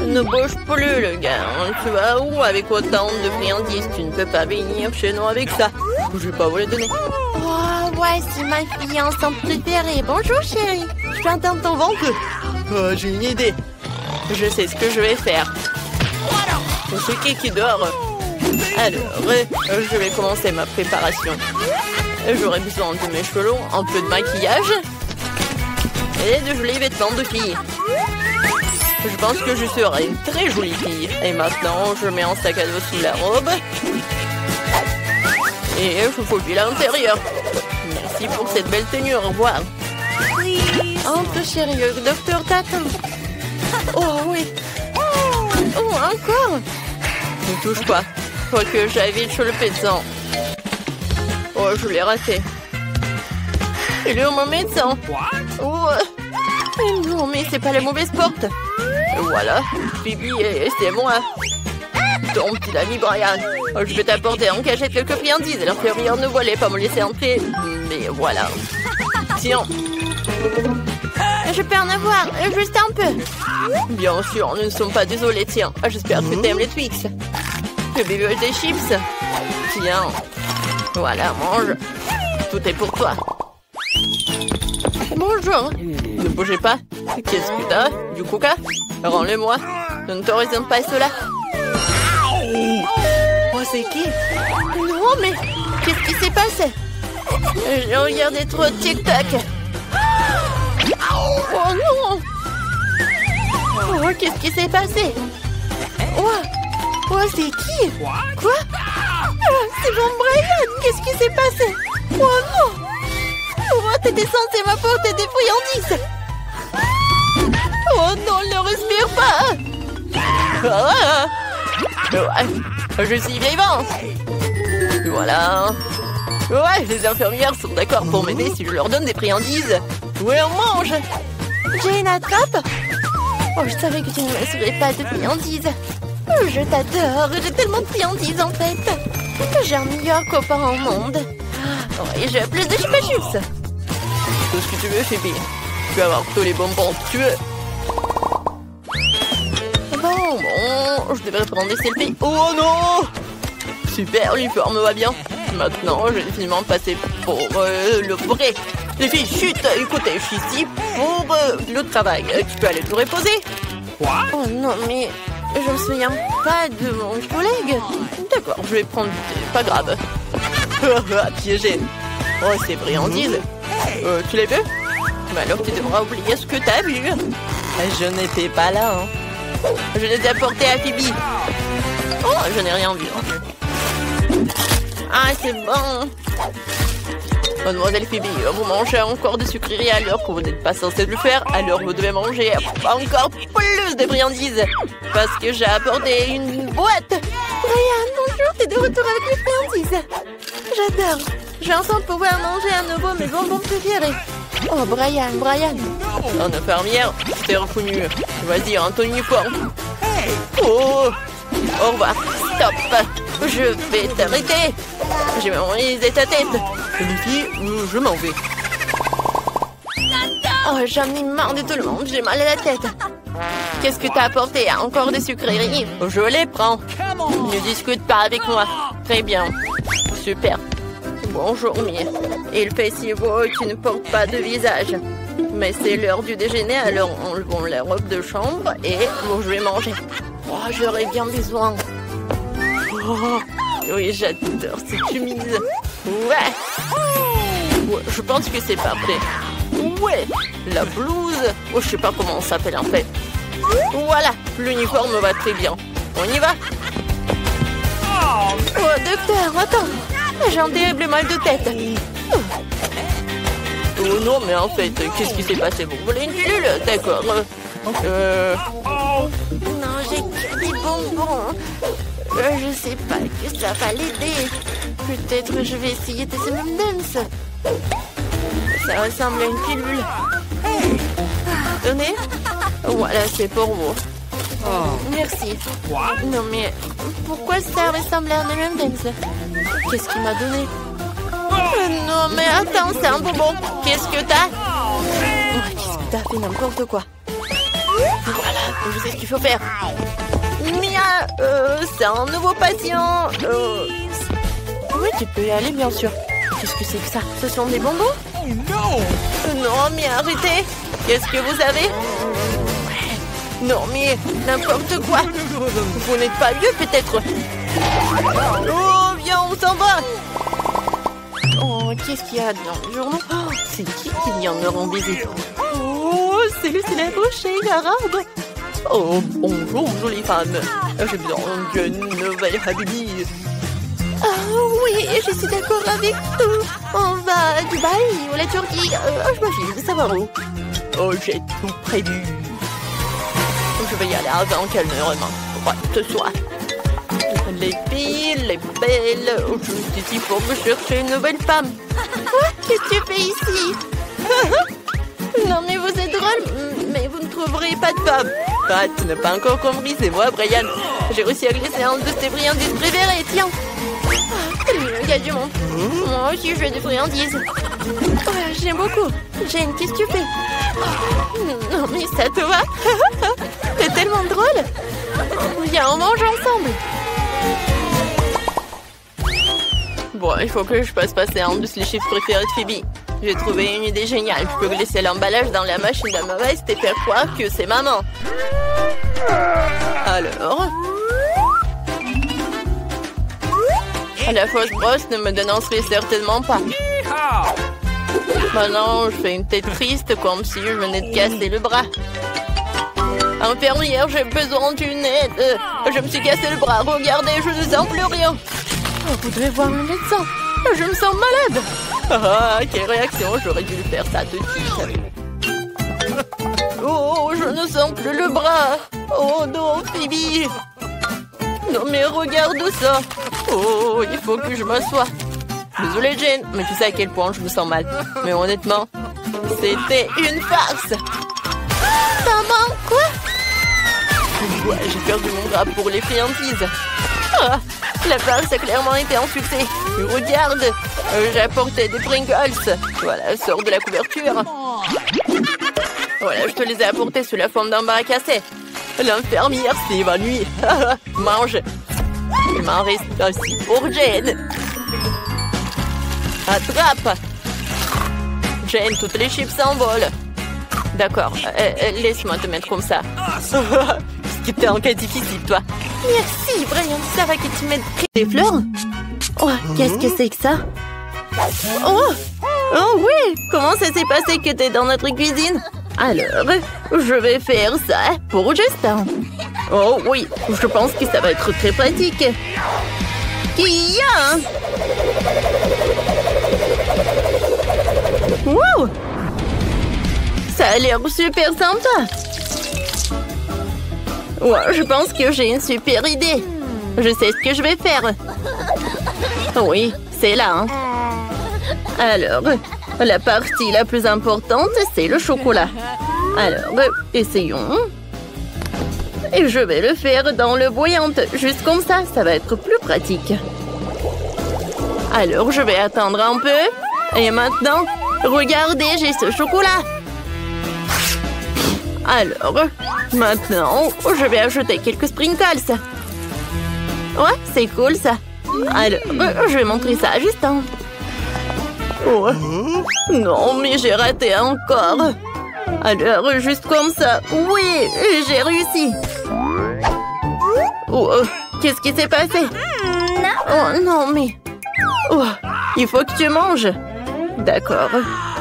Ne bouge plus, le gars. Tu vas où avec autant de friandises? Tu ne peux pas venir chez nous avec ça. Je vais pas vous les donner. Oh, ouais, c'est ma fiancée préférée. Bonjour, chérie. Je peux entendre ton ventre. Oh, j'ai une idée. Je sais ce que je vais faire. C'est qui dort? Alors, je vais commencer ma préparation. J'aurai besoin de mes cheveux longs, un peu de maquillage et de jolis vêtements de fille. Je pense que je serai une très jolie fille. Et maintenant, je mets un sac à dos sous la robe. Et je faufile à l'intérieur. Merci pour cette belle tenue. Au revoir. Entre, chérie, le docteur t'attend. Oh, oui. Oh, encore. Ne touche pas. Faut que j'aille vite chez le médecin. Oh, je l'ai raté. Il est où mon médecin? Oh. Non, mais c'est pas la mauvaise porte. Voilà, Phoebe, c'est moi. Ton petit ami Brian. Je vais t'apporter en cachette quelques friandises. L'inférieur ne voulait pas me laisser entrer. Mais voilà. Tiens. Je peux en avoir, juste un peu. Bien sûr, nous ne sommes pas désolés. Tiens, j'espère que tu aimes les Twix. Le bébé des chips. Tiens. Voilà, mange. Tout est pour toi. Bonjour. Ne bougez pas. Qu'est-ce que t'as? Du coca? Rends-le-moi. Je ne t'autorise pas cela. Oh, c'est qui? Non, mais qu'est-ce qui s'est passé? J'ai regardé trop de TikTok. Oh non! Oh, qu'est-ce qui s'est passé? Oh, oh c'est qui? Quoi? C'est mon Brian! Qu'est-ce qui s'est passé? Oh non! Oh, t'étais censé m'apporter des friandises! Oh non, ne respire pas! Ah, je suis vivante! Voilà! Ouais, les infirmières sont d'accord pour m'aider si je leur donne des friandises! Ouais, on mange! J'ai une attrape? Oh, je savais que tu ne me laisserais pas de friandises! Oh, je t'adore! J'ai tellement de friandises en fait! J'ai un meilleur copain au monde! Oh, et j'ai plus de chupa-chups! Tout ce que tu veux, Phoebe. Tu vas avoir tous les bonbons que tu veux. Bon, je devrais prendre des selfies. Oh non! Super, l'uniforme va bien. Maintenant, je vais finalement passer pour le vrai. Les filles, chut! Écoutez, je suis ici pour le travail. Tu peux aller te reposer. Oh non, mais je me souviens pas de mon collègue. D'accord, je vais prendre du thé. Pas grave. Piégé. Oh, c'est friandise. Tu l'as vu? Mais alors tu devras oublier ce que t'as vu. Je n'étais pas là. Hein. Je les ai apportés à Phoebe. Oh, je n'ai rien vu. Ah, c'est bon. Mademoiselle Phoebe, vous mangez encore des sucreries à l'heure que vous n'êtes pas censé le faire. Alors vous devez manger encore plus de friandises. Parce que j'ai apporté une boîte. Brian, bonjour, t'es de retour avec les friandises. J'adore. Je vais enfin pouvoir manger à nouveau mes bonbons préférés. Oh, Brian. En infirmière, t'es reconnu. Vas-y, en ton uniforme. Oh, au revoir. Stop. Je vais t'arrêter. Je vais m'enliser ta tête. Luffy, je m'en vais. Oh, j'en ai marre de tout le monde. J'ai mal à la tête. Qu'est-ce que t'as apporté? Encore des sucreries? Je les prends. Ne discute pas avec moi. Très bien. Super. Bonjour, Mie. Il fait si beau que tu ne portes pas de visage. Mais c'est l'heure du déjeuner, alors enlevons la robe de chambre et je vais manger. Oh, j'aurais bien besoin. Oh, oui, j'adore cette chemise. Ouais, je pense que c'est parfait. Ouais, la blouse. Oh, je sais pas comment on s'appelle en fait. Voilà, l'uniforme va très bien. On y va? Oh, docteur, attends. J'ai un terrible mal de tête. Oh non, mais en fait, qu'est-ce qui s'est passé? Vous voulez une pilule? D'accord. Non, j'ai que des bonbons. Je sais pas que ça va l'aider. Peut-être je vais essayer des M&M's. Ça ressemble à une pilule. Tenez. Voilà, c'est pour vous. Merci. Non, mais pourquoi ça ressemble à un M&M's? Qu'est-ce qu'il m'a donné? Non, mais attends, c'est un bonbon. Qu'est-ce que t'as? Qu'est-ce que t'as fait? N'importe quoi. Voilà, je sais ce qu'il faut faire. Mia, c'est un nouveau patient. Oui, tu peux y aller, bien sûr. Qu'est-ce que c'est que ça? Ce sont des bonbons? Oh non! Non, mais arrêtez. Qu'est-ce que vous avez? Non, mais n'importe quoi. Vous n'êtes pas vieux, peut-être? Oh, viens, on s'en va. Oh, qu'est-ce qu'il y a dans le journal? Oh, c'est qui vient me rendre visite? Oh, c'est le célèbre Shane Arabe. Oh, bonjour, jolie femme. J'ai besoin d'une nouvelle habibi. Oh, oui, je suis d'accord avec tout. On va à Dubaï ou la Turquie. Je m'affiche de savoir où. Oh, j'ai tout prévu. Je vais y aller avant qu'elle ne remonte. Ce soir. Les filles, les belles. Je suis ici pour me chercher une nouvelle femme. Quoi? Qu'est-ce que tu fais ici? Non, mais vous êtes drôle. Mais vous ne trouverez pas de femme. Ah, tu n'as pas encore compris, c'est moi, Brian. J'ai réussi à glisser un de tes friandises préférées, tiens. Il y a du monde. Moi aussi, je veux des friandises. Oh, j'aime beaucoup. Jane, qu'est-ce que tu fais? Non, mais ça te va? C'est tellement drôle. Viens, on mange ensemble. Bon, il faut que je fasse passer un de les chiffres préférés de Phoebe. J'ai trouvé une idée géniale. Je peux glisser l'emballage dans la machine de ma veste et faire croire que c'est maman. Alors... La fausse brosse ne me dénoncerait certainement pas. Maintenant, je fais une tête triste comme si je venais de casser le bras. Infirmière, j'ai besoin d'une aide. Je me suis cassé le bras. Regardez, je ne sens plus rien. Vous devez voir le médecin. Je me sens malade. Ah, quelle réaction. J'aurais dû lui faire ça tout de suite. Oh, je ne sens plus le bras. Oh non, Phoebe. Non, mais regarde ça. Oh, il faut que je m'assoie. Désolée, Jane, mais tu sais à quel point je me sens mal. Mais honnêtement, c'était une farce. Maman, quoi? Ouais, j'ai perdu mon bras pour les friandises. Ah, la farce a clairement été un succès. Regarde, j'ai apporté des Pringles. Voilà, sors de la couverture. Voilà, je te les ai apportés sous la forme d'un bar à casser. L'infirmière s'est évanouie. Mange. Il m'en reste aussi pour Jane. Attrape. Jane, toutes les chips s'envolent. D'accord, laisse-moi te mettre comme ça. Ce qui était un cas difficile, toi. Merci, Brian, ça va que tu m'aides. Des fleurs? Oh, qu'est-ce que c'est que ça? Oh oui, comment ça s'est passé que t'es dans notre cuisine? Alors, je vais faire ça pour Justin. Oh oui, je pense que ça va être très pratique. Kia! Wow! Ça a l'air super sympa. Ouais, je pense que j'ai une super idée. Je sais ce que je vais faire. Oui, c'est là. Hein. Alors, la partie la plus importante, c'est le chocolat. Alors, essayons. Et je vais le faire dans l'eau bouillante. Juste comme ça, ça va être plus pratique. Alors, je vais attendre un peu. Et maintenant, regardez, j'ai ce chocolat. Alors, maintenant, je vais ajouter quelques sprinkles. Ouais, c'est cool ça. Alors, je vais montrer ça à Justin. Oh. Non, mais j'ai raté encore. Alors, juste comme ça. Oui, j'ai réussi. Oh, qu'est-ce qui s'est passé? Oh non, mais... Oh, il faut que tu manges. D'accord,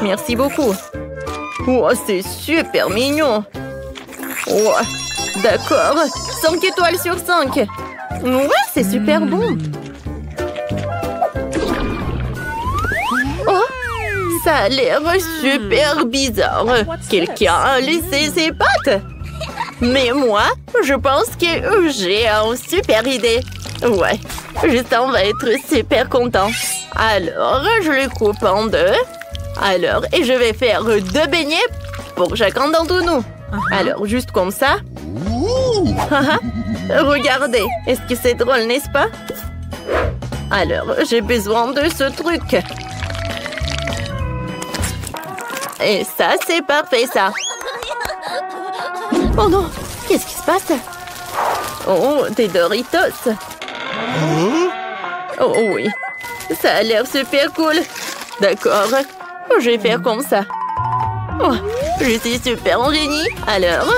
merci beaucoup. Oh, c'est super mignon. Oh, d'accord, 5 étoiles sur 5. Ouais, c'est super bon. Oh, ça a l'air super bizarre. Quelqu'un a laissé ses pattes. Mais moi, je pense que j'ai une super idée. Ouais, Justin va être super content. Alors, je le coupe en deux. Alors, et je vais faire 2 beignets pour chacun d'entre nous. Alors, juste comme ça. Regardez, est-ce que c'est drôle, n'est-ce pas? Alors, j'ai besoin de ce truc. Et ça, c'est parfait, ça. Oh non, qu'est-ce qui se passe? Oh, des Doritos. Oh oui, ça a l'air super cool. D'accord, je vais faire comme ça. Oh, je suis super en génie. Alors,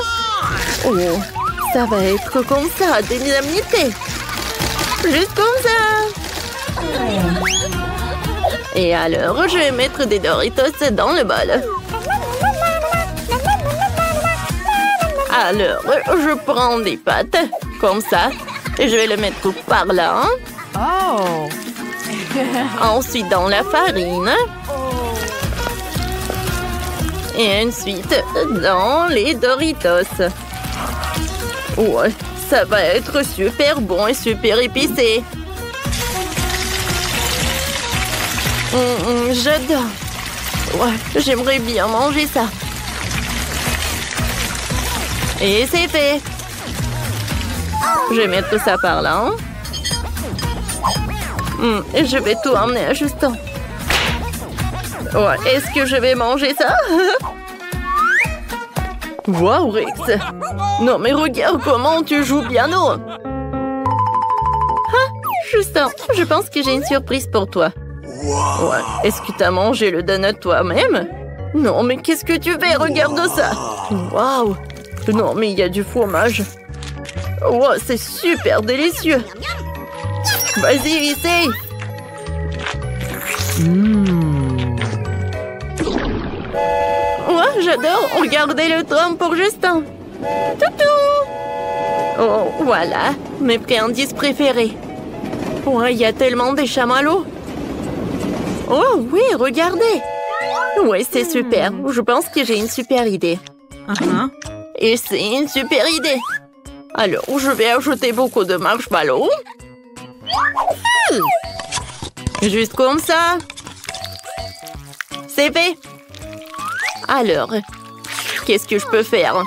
oh, ça va être comme ça, des indemnités. Juste comme ça. Et alors, je vais mettre des Doritos dans le bol. Alors, je prends des pâtes, comme ça, et je vais le mettre par là. Oh. Ensuite, dans la farine. Et ensuite, dans les Doritos. Ouais, ça va être super bon et super épicé. J'adore. Ouais, j'aimerais bien manger ça. Et c'est fait. Je vais mettre ça par là. Et je vais tout emmener à Justin. Ouais, est-ce que je vais manger ça? Wow, Rex. Non, mais regarde comment tu joues piano. Ah, Justin, je pense que j'ai une surprise pour toi. Ouais, est-ce que tu as mangé le donut toi-même? Non, mais qu'est-ce que tu fais? Regarde ça. Waouh. Non, mais il y a du fromage. Wow, c'est super délicieux. Vas-y, essaye. Ouais, j'adore. Regardez le tram pour Justin. Toutou. Oh, voilà. Mes friandises préférées. Ouais, il y a tellement des chamallows. Oh oui, regardez. Ouais, c'est super. Je pense que j'ai une super idée. Et c'est une super idée. Alors, je vais ajouter beaucoup de marshmallows. Juste comme ça. C'est fait. Alors, qu'est-ce que je peux faire?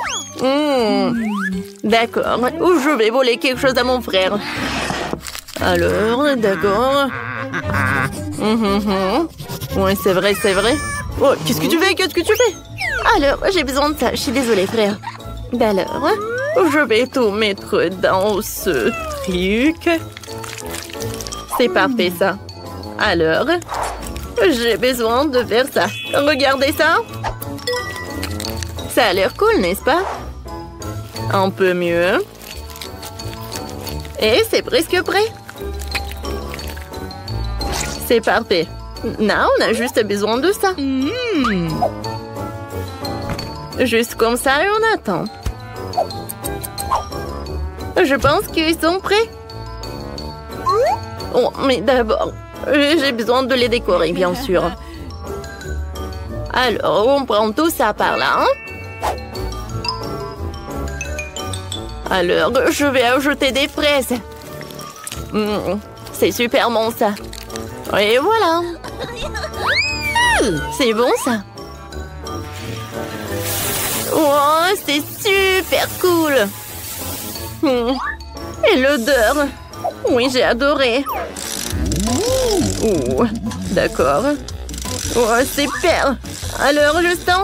D'accord. Ou je vais voler quelque chose à mon frère. Alors, d'accord. Ouais, c'est vrai, c'est vrai. Oh, qu'est-ce que tu fais? Qu'est-ce que tu fais? Alors, j'ai besoin de ça. Je suis désolée, frère. Alors, je vais tout mettre dans ce truc. C'est parfait, ça. Alors, j'ai besoin de faire ça. Regardez ça. Ça a l'air cool, n'est-ce pas? Un peu mieux. Et c'est presque prêt. C'est parfait. Là, on a juste besoin de ça. Juste comme ça et on attend. Je pense qu'ils sont prêts. Oh, mais d'abord, j'ai besoin de les décorer, bien sûr. Alors, on prend tout ça par là. Alors, je vais ajouter des fraises. C'est super bon, ça. Et voilà. C'est bon, ça. Oh, c'est super cool. Et l'odeur. Oui, j'ai adoré. Oh, d'accord. Oh, super. Alors, Justin.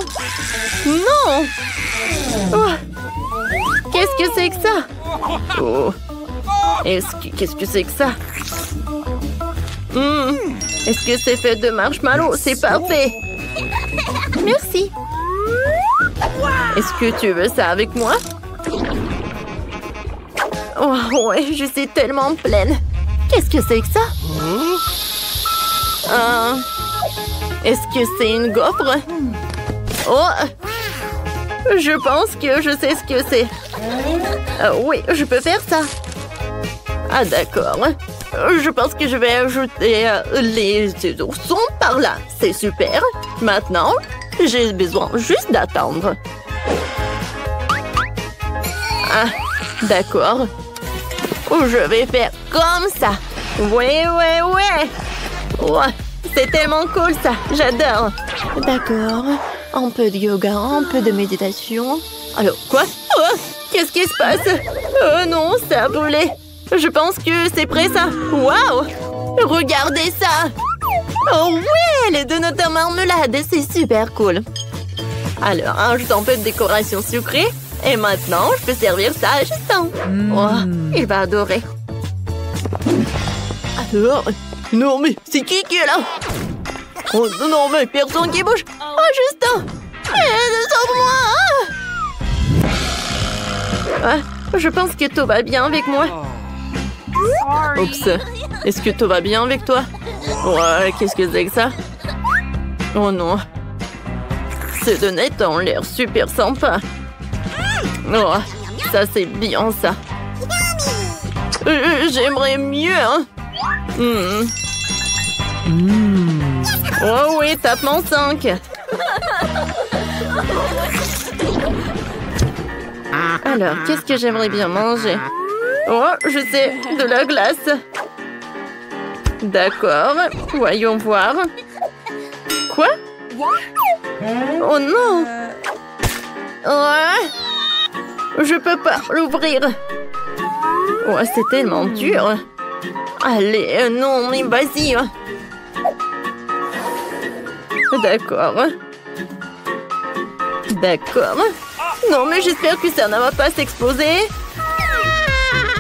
Non. Oh. Qu'est-ce que c'est que ça? Oh. Qu'est-ce que c'est que ça? Est-ce que c'est fait de marshmallow? C'est parfait. Merci. Est-ce que tu veux ça avec moi? Oh, ouais, je suis tellement pleine. Qu'est-ce que c'est que ça? Est-ce que c'est une gaufre? Oh! Je pense que je sais ce que c'est. Oui, je peux faire ça. Ah, d'accord. Je pense que je vais ajouter les oursons par là. C'est super. Maintenant, j'ai besoin juste d'attendre. Ah, d'accord. Je vais faire comme ça. Ouais. Ouais, c'est tellement cool ça. J'adore. D'accord. Un peu de yoga, un peu de méditation. Alors, quoi? Oh, qu'est-ce qui se passe? Oh non, ça a brûlé. Je pense que c'est prêt ça. Waouh! Regardez ça! Oh ouais, les donuts en marmelade, c'est super cool. Alors, ajoute un peu de décoration sucrée. Et maintenant, je peux servir ça à Justin. Oh, il va adorer. Alors, non mais c'est qui est là? Oh non mais personne qui bouge. Oh Justin, sauve-moi. Ah, je pense que tout va bien avec moi. Oups, est-ce que tout va bien avec toi? Ouais, qu'est-ce que c'est que ça? Oh non. Ces donuts ont l'air super sympa. Oh, ça c'est bien ça. J'aimerais mieux, hein. Oh oui, tapement 5. Alors, qu'est-ce que j'aimerais bien manger? Oh, je sais, de la glace. D'accord, voyons voir. Quoi? Oh non! Ouais. Je peux pas l'ouvrir. Oh, c'est tellement dur. Allez, non, mais vas-y. D'accord. D'accord. Non, mais j'espère que ça ne va pas s'exploser.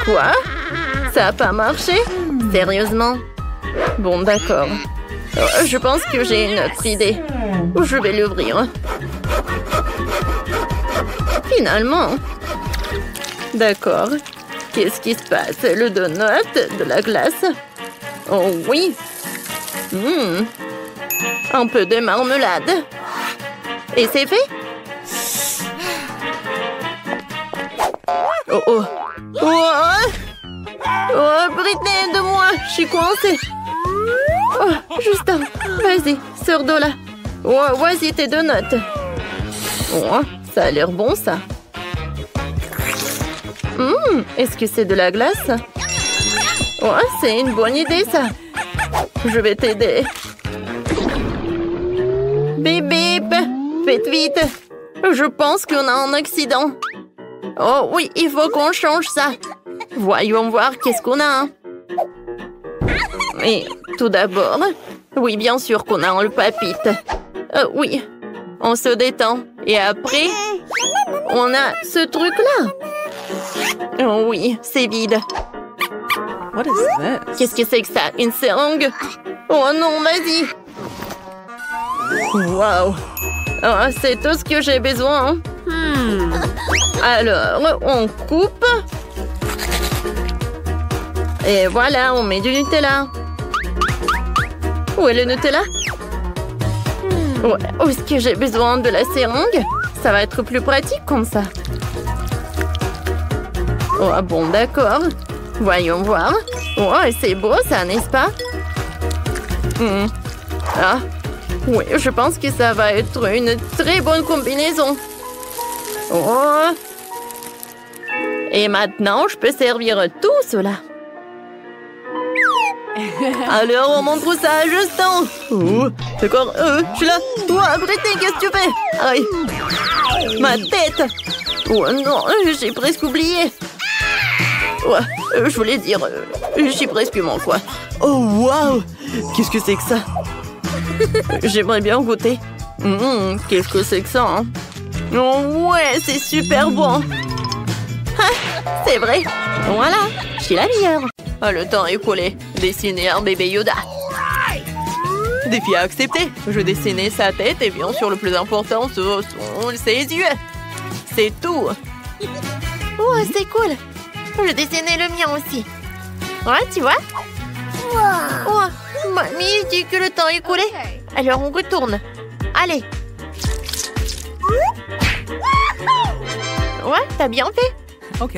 Quoi? Ça a pas marché? Sérieusement? Bon, d'accord. Je pense que j'ai une autre idée. Je vais l'ouvrir. Finalement. D'accord. Qu'est-ce qui se passe? Le donut, de la glace. Oh oui. Un peu de marmelade. Et c'est fait? Oh oh. Oh, Britney, aide-moi. Je suis coincée. Oh, Justin, vas-y, sors de là. Oh, voici tes donuts. Oh, ça a l'air bon, ça. Est-ce que c'est de la glace? Oh, c'est une bonne idée, ça. Je vais t'aider. Bip, bip. Faites vite. Je pense qu'on a un accident. Oh oui, il faut qu'on change ça. Voyons voir qu'est-ce qu'on a. Et tout d'abord, oui, bien sûr qu'on a le papite. Oui, on se détend. Et après, on a ce truc-là. Oh oui, c'est vide. Qu'est-ce que c'est que ça? Une seringue? Oh non, vas-y. Wow. Oh, c'est tout ce que j'ai besoin. Alors, on coupe. Et voilà, on met du Nutella. Où est le Nutella? Ouais, où est-ce que j'ai besoin de la seringue? Ça va être plus pratique comme ça. Oh, bon, d'accord. Voyons voir. Oh, c'est beau ça, n'est-ce pas? Ah, oui, je pense que ça va être une très bonne combinaison. Oh. Et maintenant, je peux servir tout cela. Alors, on montre ça à Justin. Oh, d'accord, je suis là. Oh, Britney, qu'est-ce que tu fais? Aïe. Ma tête. Oh non, j'ai presque oublié. Ouais, je voulais dire, je suis presque mort, quoi. Oh, waouh! Qu'est-ce que c'est que ça? J'aimerais bien goûter. Qu'est-ce que c'est que ça, hein? Oh, ouais, c'est super bon. Ah, c'est vrai. Voilà, je suis la meilleure. Ah, le temps est écoulé. Dessiner un bébé Yoda. Défi à accepter. Je dessinais sa tête et bien sûr, le plus important, ce sont ses yeux. C'est tout. Oh, c'est cool. Je dessinais le mien aussi. Ouais, tu vois? Oh, mamie dit que le temps est écoulé. Alors, on retourne. Allez. Ouais, t'as bien fait. Ok.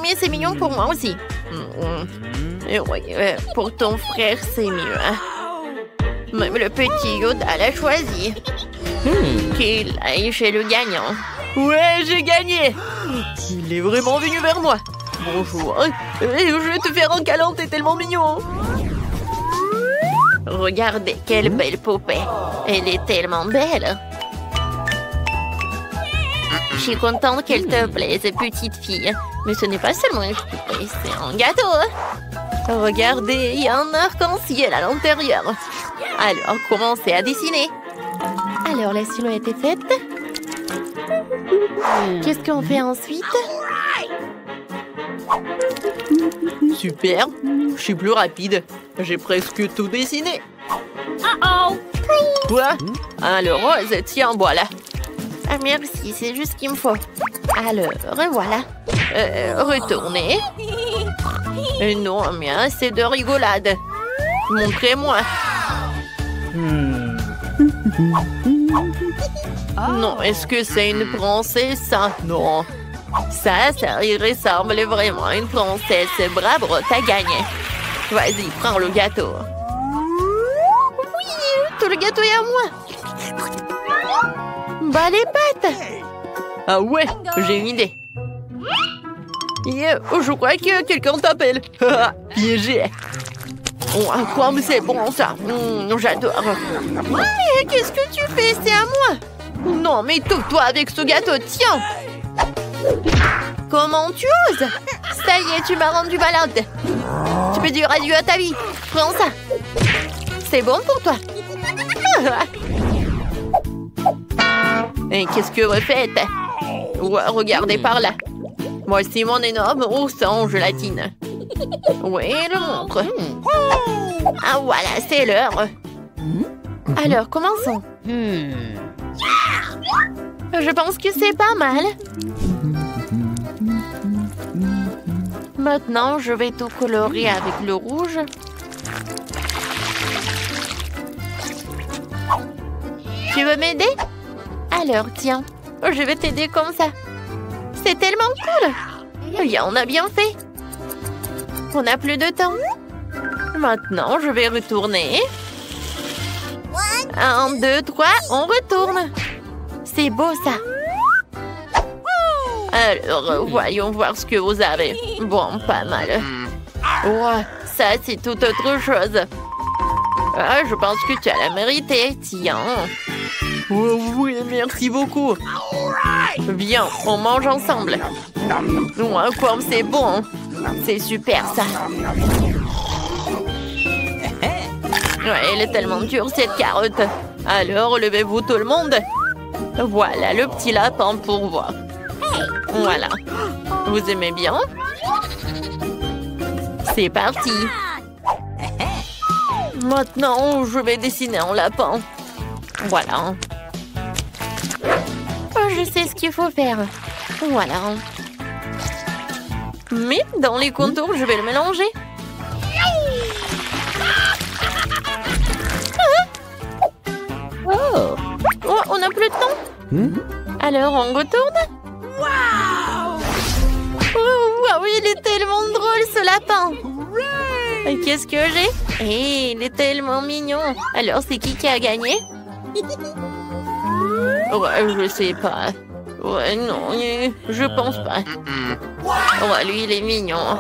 Mais c'est mignon pour moi aussi. Oui, pour ton frère, c'est mieux. Hein? Même le petit Yoda l'a choisi. Qu'il aille chez le gagnant. Ouais, j'ai gagné. Il est vraiment venu vers moi. Bonjour. Je vais te faire un câlin, t'es tellement mignon. Regardez, quelle belle poupée. Elle est tellement belle. Je suis contente qu'elle te plaise, petite fille. Mais ce n'est pas seulement une poupée, c'est un gâteau. Regardez, il y a un arc-en-ciel à l'intérieur. Alors, commencez à dessiner. Alors, la silhouette est faite. Qu'est-ce qu'on fait ensuite? Super, je suis plus rapide. J'ai presque tout dessiné. Quoi? Ah, le rose, tiens, voilà. Ah merci, c'est juste ce qu'il me faut. Alors, voilà. Retournez. Non, mais c'est de rigolade. Montrez-moi. Non, est-ce que c'est une princesse, ça? Non. Ça y ressemble vraiment à une princesse. Bravo, t'as gagné. Vas-y, prends le gâteau. Oui, tout le gâteau est à moi. Bah les pattes. Ah ouais, j'ai une idée. Je crois que quelqu'un t'appelle. Piégé. Oh, quoi, mais c'est bon ça. J'adore. Mais qu'est-ce que tu fais? C'est à moi. Non, mais toi avec ce gâteau, tiens. Comment tu oses? Ça y est, tu m'as rendu malade. Tu peux dire adieu à ta vie. Prends ça. C'est bon pour toi. Et qu'est-ce que vous faites? Ouais, regardez par là. Voici mon énorme ours en gélatine. Oui, le montre. Ah voilà, c'est l'heure. Alors, commençons. Je pense que c'est pas mal. Maintenant, je vais tout colorer avec le rouge. Tu veux m'aider? Alors, tiens, je vais t'aider comme ça. C'est tellement cool. On a bien fait. On n'a plus de temps. Maintenant, je vais retourner. 1, 2, 3, on retourne. C'est beau, ça. Alors, voyons voir ce que vous avez. Bon, pas mal. Ouais, ça, c'est tout autre chose. Ah, je pense que tu as la mérité. Tiens. Oh, oui, merci beaucoup. Viens, on mange ensemble. Ouais, comme c'est bon. C'est super, ça. Ouais, elle est tellement dure, cette carotte. Alors, levez-vous tout le monde. Voilà, le petit lapin pour voir. Voilà. Vous aimez bien? C'est parti. Maintenant, je vais dessiner un lapin. Voilà. Oh, je sais ce qu'il faut faire. Voilà. Mais dans les contours, je vais le mélanger. Oh, on n'a plus de temps. Alors, on retourne? Wow! Oh, il est tellement drôle, ce lapin. Qu'est-ce que j'ai? Il est tellement mignon. Alors, c'est qui a gagné? Ouais, je sais pas. Ouais, non, je pense pas. Ouais, lui, il est mignon.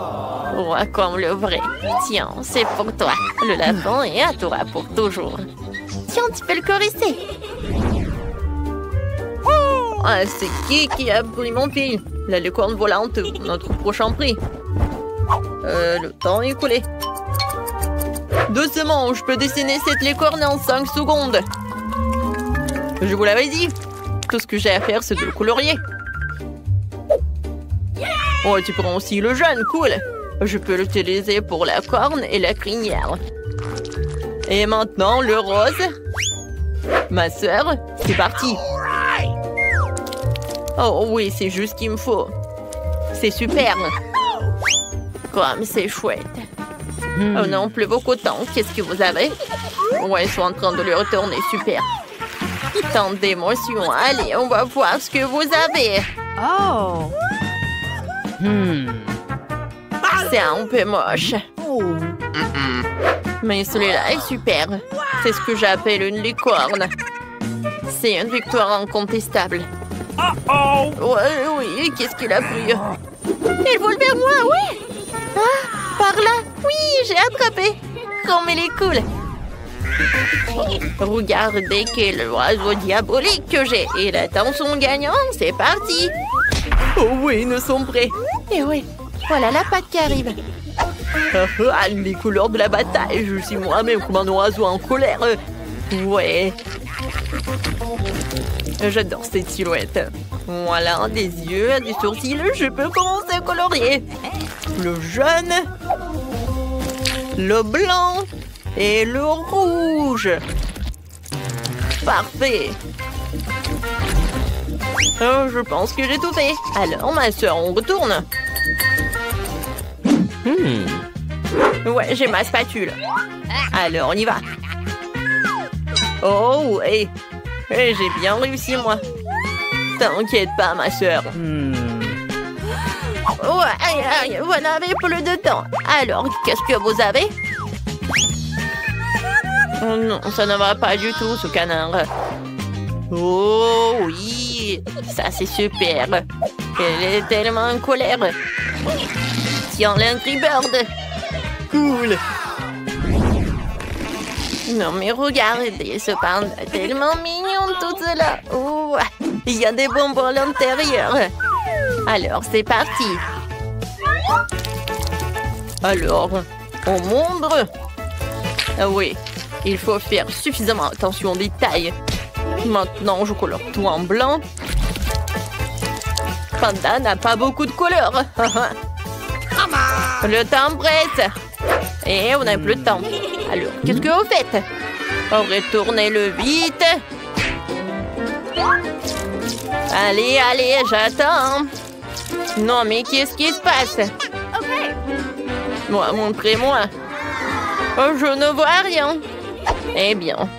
Ouais, comme le vrai. Tiens, c'est pour toi. Le lapin est à toi pour toujours. Tiens, tu peux le caresser. Ah, c'est qui a pris mon pied? La licorne volante, notre prochain prix. Le temps est écoulé. Doucement, je peux dessiner cette licorne en 5 secondes. Je vous l'avais dit. Tout ce que j'ai à faire, c'est de le colorier. Oh, tu prends aussi le jaune, cool. Je peux l'utiliser pour la corne et la crinière. Et maintenant, le rose. Ma sœur, c'est parti. Oh oui, c'est juste ce qu'il me faut. C'est super. Comme c'est chouette. Oh non, plus beaucoup de temps. Qu'est-ce que vous avez? Ouais, ils sont en train de le retourner. Super. Tant d'émotions. Allez, on va voir ce que vous avez. Oh. C'est un peu moche. Mais celui-là est super. C'est ce que j'appelle une licorne. C'est une victoire incontestable. Ouais, oui, qu'est-ce qu'il a pris? Il vole vers moi, oui. Ah, par là. Oui, j'ai attrapé. Comme elle est cool. Regardez quel oiseau diabolique que j'ai. Et l'attention gagnant, c'est parti. Oh oui, nous sommes prêts. Et oui, voilà la patte qui arrive. Les couleurs de la bataille. Je suis moi-même comme un oiseau en colère. Ouais. J'adore cette silhouette. Voilà, des yeux, des sourcils, je peux commencer à colorier. Le jaune, le blanc et le rouge. Parfait. Oh, je pense que j'ai tout fait. Alors, ma soeur, on retourne. Ouais, j'ai ma spatule. Alors, on y va. Oh, et j'ai bien réussi, moi. T'inquiète pas, ma soeur. Ouais, vous n'avez plus de temps. Alors, qu'est-ce que vous avez? Oh non, ça ne va pas du tout, ce canard. Oh oui, ça c'est super. Elle est tellement en colère. Tiens, l'Angry Bird. Cool. Non mais regardez, ce panda est tellement mignon tout cela. Oh, il y a des bonbons à l'intérieur. Alors, c'est parti. Alors, on montre. Ah oui, il faut faire suffisamment attention aux détails. Maintenant, je colore tout en blanc. Panda n'a pas beaucoup de couleurs. Le temps presse. Et on n'a plus de temps. Alors, qu'est-ce que vous faites? Retournez-le vite. Allez, allez, j'attends. Non, mais qu'est-ce qui se passe? Moi, montrez-moi. Oh, je ne vois rien. Eh bien.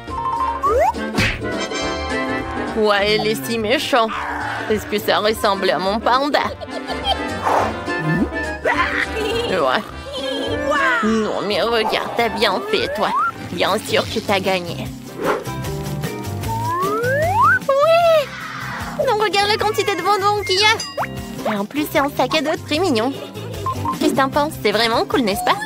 Ouais, il est si méchant. Est-ce que ça ressemble à mon panda? Ouais. Non, mais regarde, t'as bien fait, toi. Bien sûr que t'as gagné. Oui! Non, regarde la quantité de bonbons qu'il y a. Et en plus, c'est un sac à dos très mignon. Qu'est-ce que t'en penses? C'est vraiment cool, n'est-ce pas?